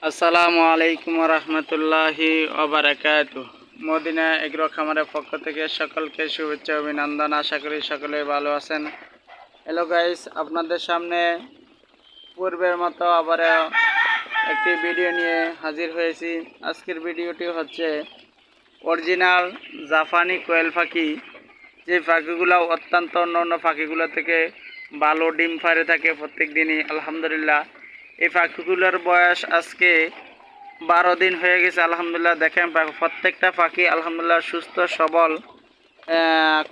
আসসালামু আলাইকুম রহমতুল্লাহি ওবারাকাতু। মদিনা এগ্রো খামারের পক্ষ থেকে সকলকে শুভেচ্ছা অভিনন্দন। আশা করি সকলে ভালো আছেন। হ্যালো গাইস, আপনাদের সামনে পূর্বের মতো আবার একটি ভিডিও নিয়ে হাজির হয়েছি। আজকের ভিডিওটি হচ্ছে অরিজিনাল জাপানি কোয়েল পাখি, যে পাখিগুলো অত্যন্ত অন্য পাখিগুলো থেকে ভালো ডিম পাড়ে থাকে প্রত্যেক দিনই আলহামদুলিল্লাহ। এই পাখিগুলোর বয়স আজকে 12 দিন হয়ে গেছে আলহামদুলিল্লাহ। দেখেন প্রত্যেকটা পাখি আলহামদুলিল্লাহ সুস্থ সবল,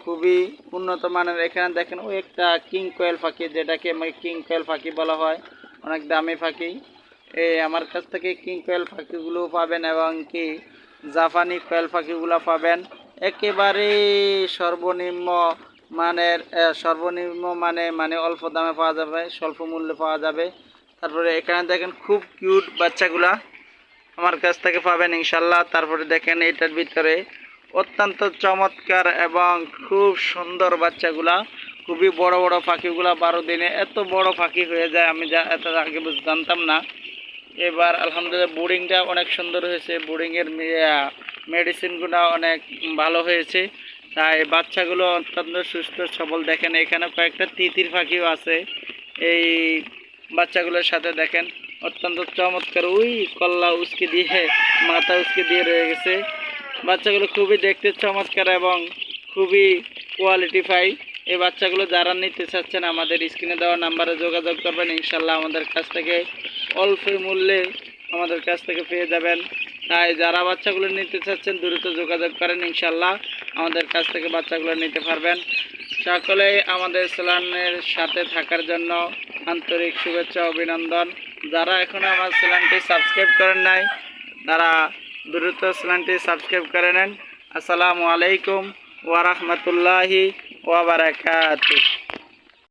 খুবই উন্নত মানের। এখানে দেখেন ওই একটা কিং কোয়েল পাখি, যেটাকে কিং কোয়েল পাখি বলা হয়, অনেক দামি পাখি। এই আমার কাছ থেকে কিং কোয়েল পাখিগুলো পাবেন এবং কি জাপানি কোয়েল পাখিগুলো পাবেন একেবারে সর্বনিম্ন মানের, সর্বনিম্ন মানে অল্প দামে পাওয়া যাবে, স্বল্প মূল্যে পাওয়া যাবে। তারপরে এখানে দেখেন খুব কিউট বাচ্চাগুলা আমার কাছ থেকে পাবেন ইনশাল্লাহ। তারপরে দেখেন এটার ভিতরে অত্যন্ত চমৎকার এবং খুব সুন্দর বাচ্চাগুলা, খুবই বড় বড় পাখিগুলা। 12 দিনে এত বড় পাখি হয়ে যায় আমি এত আগে জানতাম না। এবার আলহামদুলিল্লাহ বোর্ডিংটা অনেক সুন্দর হয়েছে, বোর্ডিংয়ের মেডিসিনগুলো অনেক ভালো হয়েছে, তাই বাচ্চাগুলো অত্যন্ত সুস্থ সবল। দেখেন এখানে কয়েকটা তিতির পাখিও আছে এই বাচ্চাগুলোর সাথে। দেখেন অত্যন্ত চমৎকার, ওই কল্লা উস্কে দিয়ে মাথা উস্কে দিয়ে রয়ে গেছে। বাচ্চাগুলো খুবই দেখতে চমৎকার এবং খুবই কোয়ালিটিফাই। এই বাচ্চাগুলো যারা নিতে চাচ্ছেন আমাদের স্ক্রিনে দেওয়া নাম্বারে যোগাযোগ করবেন ইনশাল্লাহ। আমাদের কাছ থেকে অল্প মূল্যে আমাদের কাছ থেকে পেয়ে যাবেন। তাই যারা বাচ্চাগুলো নিতে চাচ্ছেন দ্রুত যোগাযোগ করেন ইনশাল্লাহ, আমাদের কাছ থেকে বাচ্চাগুলো নিতে পারবেন। সকলেই আমাদের চ্যানেলের সাথে থাকার জন্য আন্তরিক শুভেচ্ছা অভিনন্দন। যারা এখনও আমার চ্যানেলটি সাবস্ক্রাইব করেন নাই তারা দ্রুত চ্যানেলটি সাবস্ক্রাইব করে নেন। আসসালামু আলাইকুম ওয়া রাহমাতুল্লাহি ওয়া বারাকাতুহু।